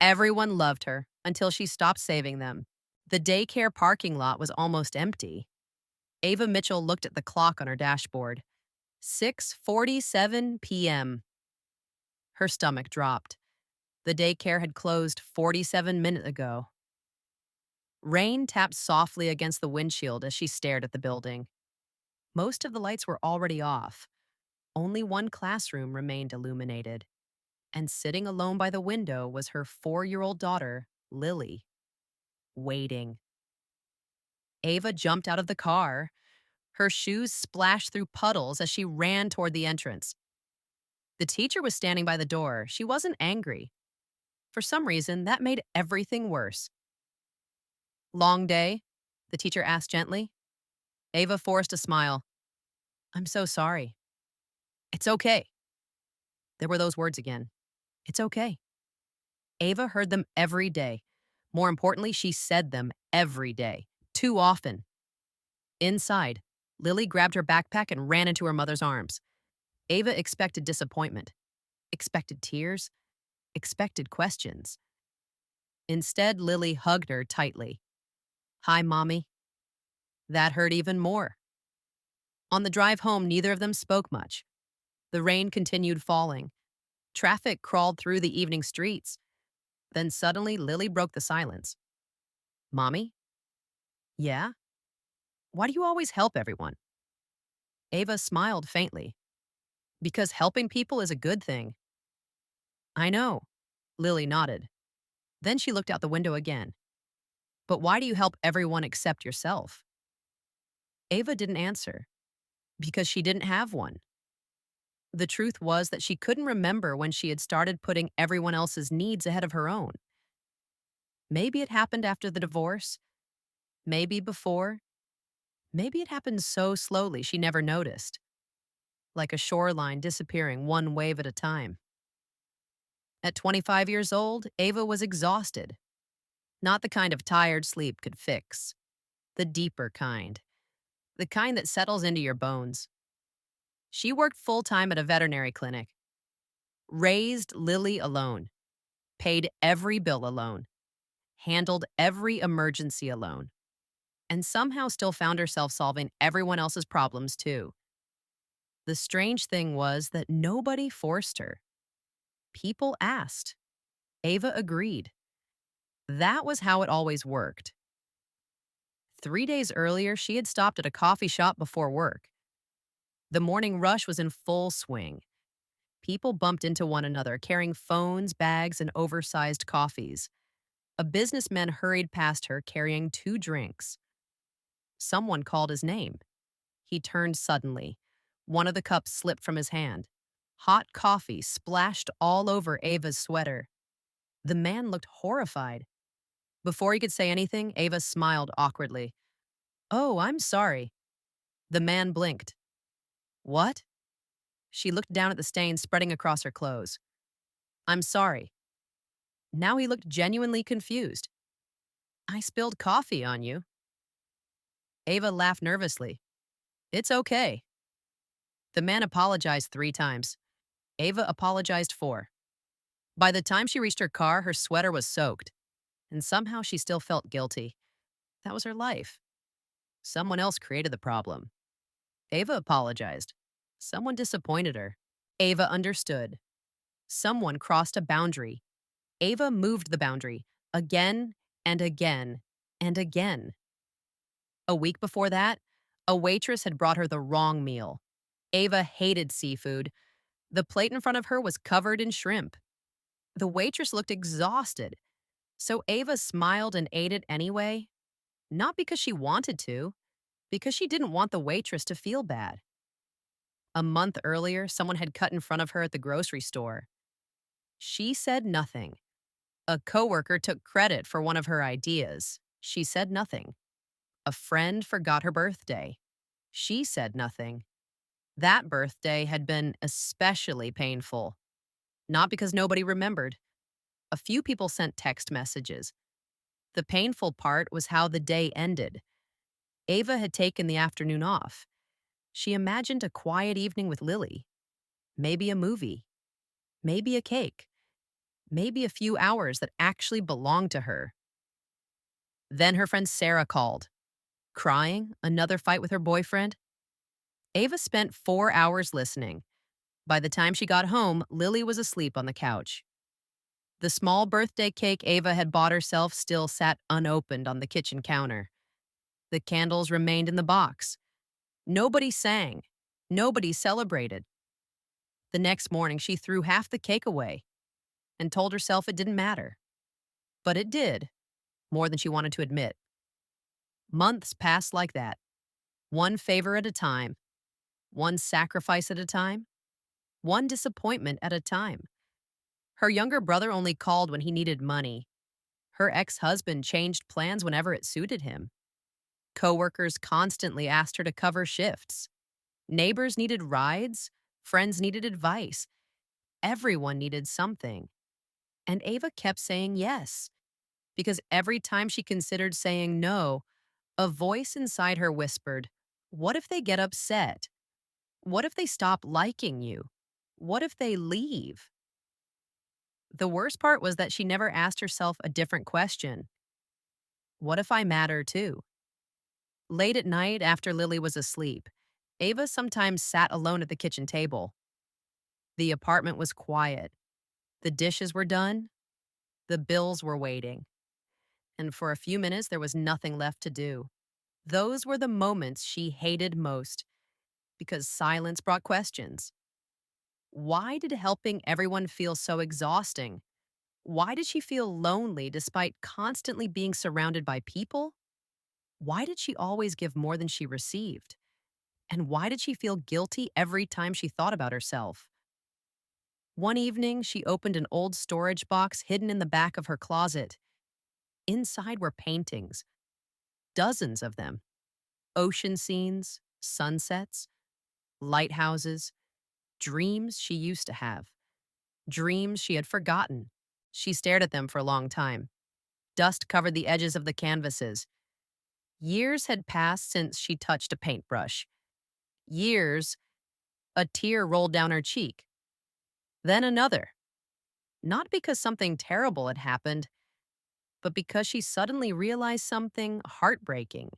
Everyone loved her until she stopped saving them. The daycare parking lot was almost empty. Ava Mitchell looked at the clock on her dashboard. 6:47 p.m. Her stomach dropped. The daycare had closed 47 minutes ago. Rain tapped softly against the windshield as she stared at the building. Most of the lights were already off. Only one classroom remained illuminated. And sitting alone by the window was her 4-year-old daughter, Lily, waiting. Ava jumped out of the car. Her shoes splashed through puddles as she ran toward the entrance. The teacher was standing by the door. She wasn't angry. For some reason, that made everything worse. Long day? The teacher asked gently. Ava forced a smile. I'm so sorry. It's okay. There were those words again. It's okay. Ava heard them every day. More importantly, she said them every day. Too often. Inside, Lily grabbed her backpack and ran into her mother's arms. Ava expected disappointment, expected tears, expected questions. Instead, Lily hugged her tightly. Hi, Mommy. That hurt even more. On the drive home, neither of them spoke much. The rain continued falling. Traffic crawled through the evening streets. Then suddenly, Lily broke the silence. Mommy? Yeah? Why do you always help everyone? Ava smiled faintly. Because helping people is a good thing. I know. Lily nodded. Then she looked out the window again. But why do you help everyone except yourself? Ava didn't answer. Because she didn't have one. The truth was that she couldn't remember when she had started putting everyone else's needs ahead of her own. Maybe it happened after the divorce. Maybe before. Maybe it happened so slowly she never noticed. Like a shoreline disappearing one wave at a time. At 25 years old, Ava was exhausted. Not the kind of tired sleep could fix. The deeper kind. The kind that settles into your bones. She worked full-time at a veterinary clinic. Raised Lily alone. Paid every bill alone. Handled every emergency alone. And somehow still found herself solving everyone else's problems too. The strange thing was that nobody forced her. People asked. Ava agreed. That was how it always worked. 3 days earlier, she had stopped at a coffee shop before work. The morning rush was in full swing. People bumped into one another, carrying phones, bags, and oversized coffees. A businessman hurried past her, carrying 2 drinks. Someone called his name. He turned suddenly. One of the cups slipped from his hand. Hot coffee splashed all over Ava's sweater. The man looked horrified. Before he could say anything, Ava smiled awkwardly. Oh, I'm sorry. The man blinked. What? She looked down at the stain spreading across her clothes. I'm sorry. Now he looked genuinely confused. I spilled coffee on you. Ava laughed nervously. It's okay. The man apologized 3 times. Ava apologized 4. By the time she reached her car, her sweater was soaked. And somehow she still felt guilty. That was her life. Someone else created the problem. Ava apologized. Someone disappointed her. Ava understood. Someone crossed a boundary. Ava moved the boundary again and again and again. A week before that, a waitress had brought her the wrong meal. Ava hated seafood. The plate in front of her was covered in shrimp. The waitress looked exhausted, so Ava smiled and ate it anyway. Not because she wanted to, because she didn't want the waitress to feel bad. A month earlier, someone had cut in front of her at the grocery store. She said nothing. A coworker took credit for one of her ideas. She said nothing. A friend forgot her birthday. She said nothing. That birthday had been especially painful. Not because nobody remembered. A few people sent text messages. The painful part was how the day ended. Ava had taken the afternoon off. She imagined a quiet evening with Lily. Maybe a movie. Maybe a cake. maybe a few hours that actually belonged to her. Then her friend Sarah called, crying, another fight with her boyfriend. Ava spent 4 hours listening. By the time she got home, Lily was asleep on the couch. The small birthday cake Ava had bought herself still sat unopened on the kitchen counter. The candles remained in the box. Nobody sang. Nobody celebrated. The next morning, she threw half the cake away and told herself it didn't matter. But it did, more than she wanted to admit. Months passed like that, one favor at a time, one sacrifice at a time, one disappointment at a time. Her younger brother only called when he needed money. Her ex-husband changed plans whenever it suited him. Coworkers constantly asked her to cover shifts. Neighbors needed rides, friends needed advice. Everyone needed something. And Ava kept saying yes, because every time she considered saying no, a voice inside her whispered, "What if they get upset? What if they stop liking you? What if they leave?" The worst part was that she never asked herself a different question. What if I matter too? Late at night, after Lily was asleep, Ava sometimes sat alone at the kitchen table. The apartment was quiet. The dishes were done. The bills were waiting. And for a few minutes, there was nothing left to do. Those were the moments she hated most because silence brought questions. Why did helping everyone feel so exhausting? Why did she feel lonely despite constantly being surrounded by people? Why did she always give more than she received? And why did she feel guilty every time she thought about herself? One evening, she opened an old storage box hidden in the back of her closet. Inside were paintings, dozens of them. Ocean scenes, sunsets, lighthouses, dreams she used to have, dreams she had forgotten. She stared at them for a long time. Dust covered the edges of the canvases. Years had passed since she touched a paintbrush. Years, a tear rolled down her cheek. Then another. Not because something terrible had happened, but because she suddenly realized something heartbreaking.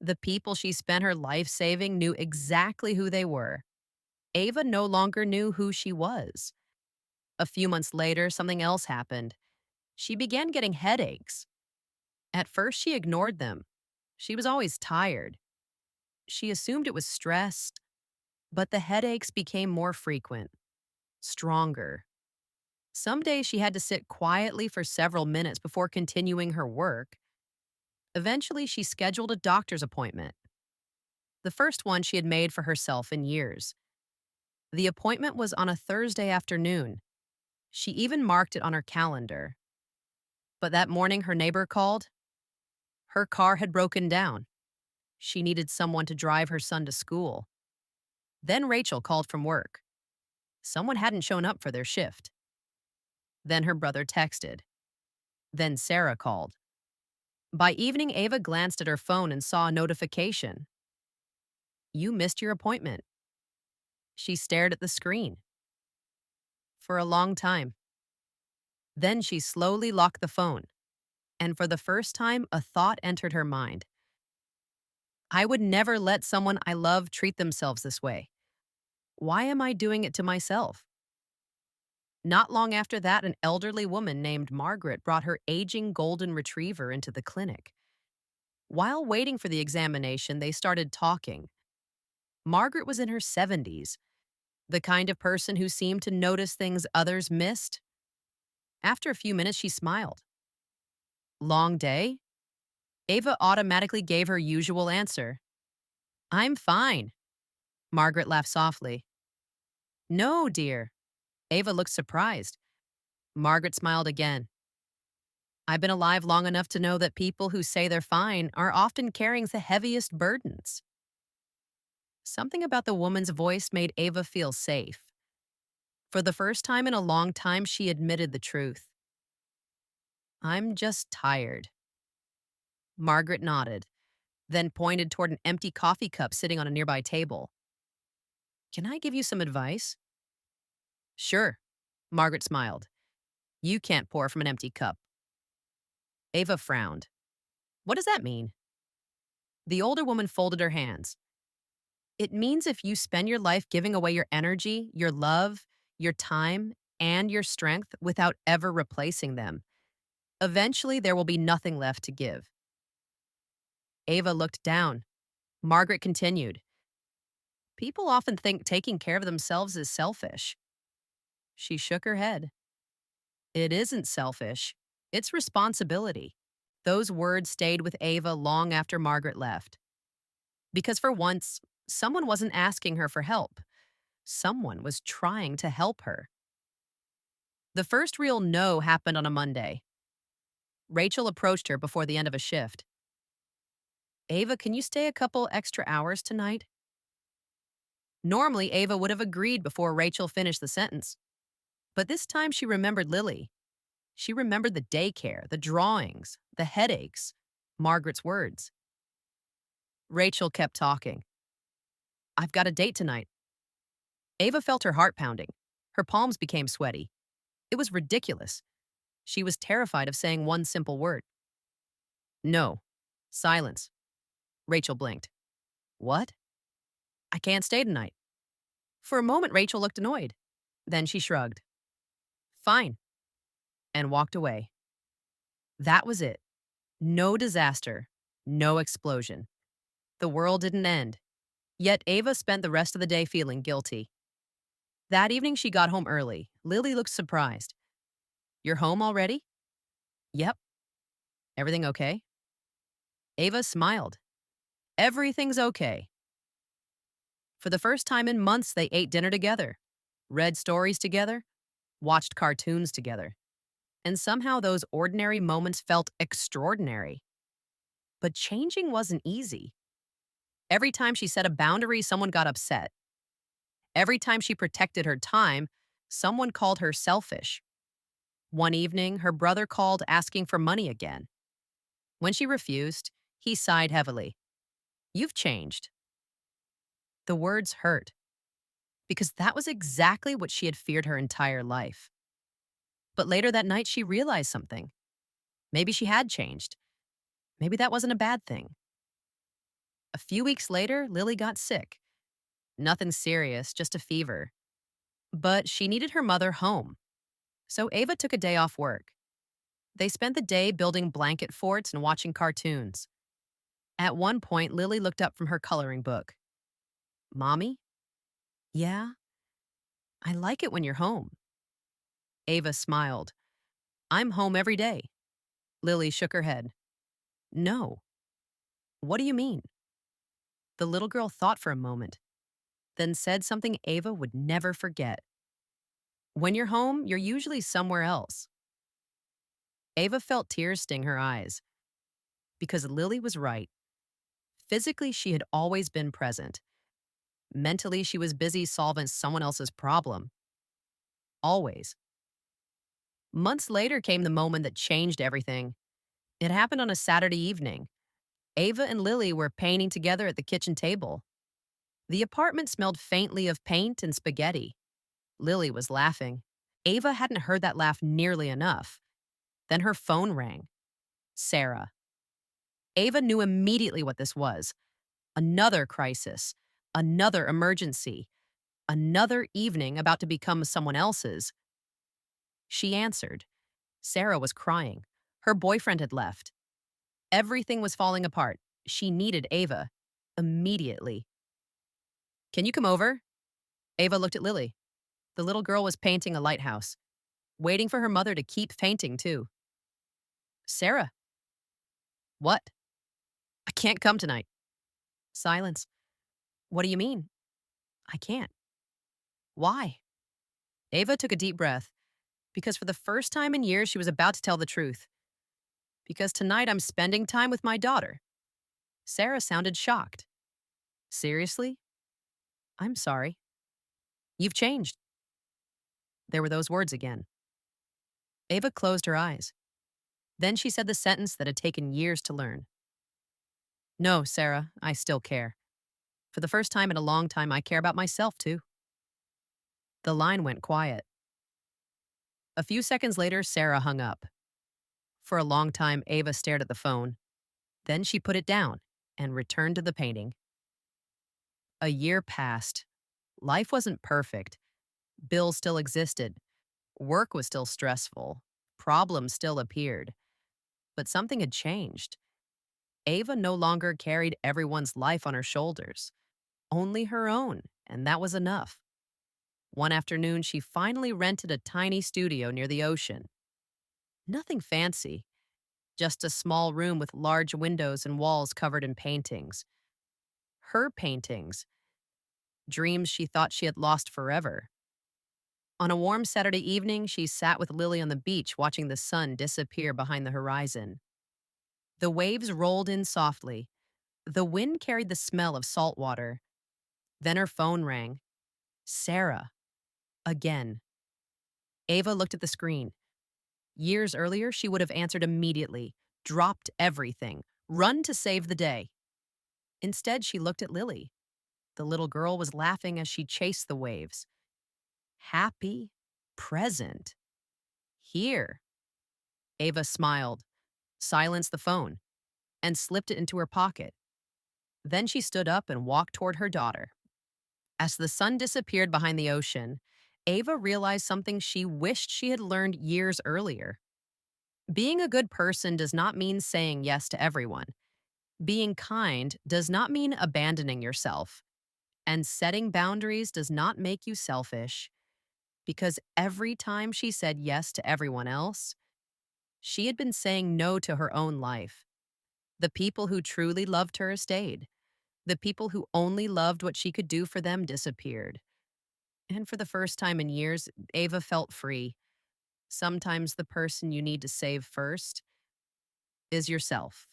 The people she spent her life saving knew exactly who they were. Ava no longer knew who she was. A few months later, something else happened. She began getting headaches. At first, she ignored them. She was always tired. She assumed it was stress, but the headaches became more frequent, stronger. Some days she had to sit quietly for several minutes before continuing her work. Eventually, she scheduled a doctor's appointment, the first one she had made for herself in years. The appointment was on a Thursday afternoon. She even marked it on her calendar. But that morning, her neighbor called. Her car had broken down. She needed someone to drive her son to school. Then Rachel called from work. Someone hadn't shown up for their shift. Then her brother texted. Then Sarah called. By evening, Ava glanced at her phone and saw a notification. You missed your appointment. She stared at the screen. For a long time. Then she slowly locked the phone. And for the first time, a thought entered her mind. I would never let someone I love treat themselves this way. Why am I doing it to myself? Not long after that, an elderly woman named Margaret brought her aging golden retriever into the clinic. While waiting for the examination, they started talking. Margaret was in her 70s, the kind of person who seemed to notice things others missed. After a few minutes, she smiled. Long day? Ava automatically gave her usual answer. I'm fine. Margaret laughed softly. No, dear. Ava looked surprised. Margaret smiled again. I've been alive long enough to know that people who say they're fine are often carrying the heaviest burdens. Something about the woman's voice made Ava feel safe. For the first time in a long time, she admitted the truth. I'm just tired. Margaret nodded, then pointed toward an empty coffee cup sitting on a nearby table. Can I give you some advice? Sure, Margaret smiled. You can't pour from an empty cup. Ava frowned. What does that mean? The older woman folded her hands. It means if you spend your life giving away your energy, your love, your time, and your strength without ever replacing them, eventually there will be nothing left to give. Ava looked down. Margaret continued. People often think taking care of themselves is selfish. She shook her head. It isn't selfish. It's responsibility. Those words stayed with Ava long after Margaret left. Because for once, someone wasn't asking her for help. Someone was trying to help her. The first real no happened on a Monday. Rachel approached her before the end of a shift. Ava, can you stay a couple extra hours tonight? Normally, Ava would have agreed before Rachel finished the sentence. But this time she remembered Lily. She remembered the daycare, the drawings, the headaches, Margaret's words. Rachel kept talking. I've got a date tonight. Ava felt her heart pounding. Her palms became sweaty. It was ridiculous. She was terrified of saying one simple word. No. Silence. Rachel blinked. What? I can't stay tonight. For a moment, Rachel looked annoyed. Then she shrugged. Fine. And walked away. That was it. No disaster. No explosion. The world didn't end. Yet Ava spent the rest of the day feeling guilty. That evening she got home early. Lily looked surprised. You're home already? Yep. Everything okay? Ava smiled. Everything's okay. For the first time in months, they ate dinner together, read stories together, watched cartoons together. And somehow those ordinary moments felt extraordinary. But changing wasn't easy. Every time she set a boundary, someone got upset. Every time she protected her time, someone called her selfish. One evening, her brother called asking for money again. When she refused, he sighed heavily. You've changed. The words hurt, because that was exactly what she had feared her entire life. But later that night, she realized something. Maybe she had changed. Maybe that wasn't a bad thing. A few weeks later, Lily got sick. Nothing serious, just a fever. But she needed her mother home. So Ava took a day off work. They spent the day building blanket forts and watching cartoons. At one point, Lily looked up from her coloring book. Mommy? Yeah? I like it when you're home. Ava smiled. I'm home every day. Lily shook her head. No. What do you mean? The little girl thought for a moment, then said something Ava would never forget. When you're home, you're usually somewhere else. Ava felt tears sting her eyes. Because Lily was right. Physically, she had always been present. Mentally, she was busy solving someone else's problem. Always. Months later came the moment that changed everything. It happened on a Saturday evening. Ava and Lily were painting together at the kitchen table. The apartment smelled faintly of paint and spaghetti. Lily was laughing. Ava hadn't heard that laugh nearly enough. Then her phone rang. Sarah. Ava knew immediately what this was. Another crisis. Another emergency. Another evening about to become someone else's. She answered. Sarah was crying. Her boyfriend had left. Everything was falling apart. She needed Ava. Immediately. Can you come over? Ava looked at Lily. The little girl was painting a lighthouse. Waiting for her mother to keep painting, too. Sarah. What? I can't come tonight. Silence. What do you mean? I can't. Why? Ava took a deep breath. Because for the first time in years, she was about to tell the truth. Because tonight I'm spending time with my daughter. Sarah sounded shocked. Seriously? I'm sorry. You've changed. There were those words again. Ava closed her eyes. Then she said the sentence that had taken years to learn. No, Sarah, I still care. For the first time in a long time, I care about myself, too. The line went quiet. A few seconds later, Sarah hung up. For a long time, Ava stared at the phone. Then she put it down and returned to the painting. A year passed. Life wasn't perfect. Bills still existed. Work was still stressful. Problems still appeared. But something had changed. Ava no longer carried everyone's life on her shoulders, only her own, and that was enough. One afternoon, she finally rented a tiny studio near the ocean. Nothing fancy, just a small room with large windows and walls covered in paintings. Her paintings, dreams she thought she had lost forever. On a warm Saturday evening, she sat with Lily on the beach watching the sun disappear behind the horizon. The waves rolled in softly. The wind carried the smell of salt water. Then her phone rang. Sarah. Again. Ava looked at the screen. Years earlier, she would have answered immediately, dropped everything, run to save the day. Instead, she looked at Lily. The little girl was laughing as she chased the waves. Happy, present, here. Ava smiled, silenced the phone, and slipped it into her pocket. Then she stood up and walked toward her daughter. As the sun disappeared behind the ocean, Ava realized something she wished she had learned years earlier. Being a good person does not mean saying yes to everyone. Being kind does not mean abandoning yourself. And setting boundaries does not make you selfish. Because every time she said yes to everyone else, she had been saying no to her own life. The people who truly loved her stayed. The people who only loved what she could do for them disappeared. And for the first time in years, Ava felt free. Sometimes the person you need to save first is yourself.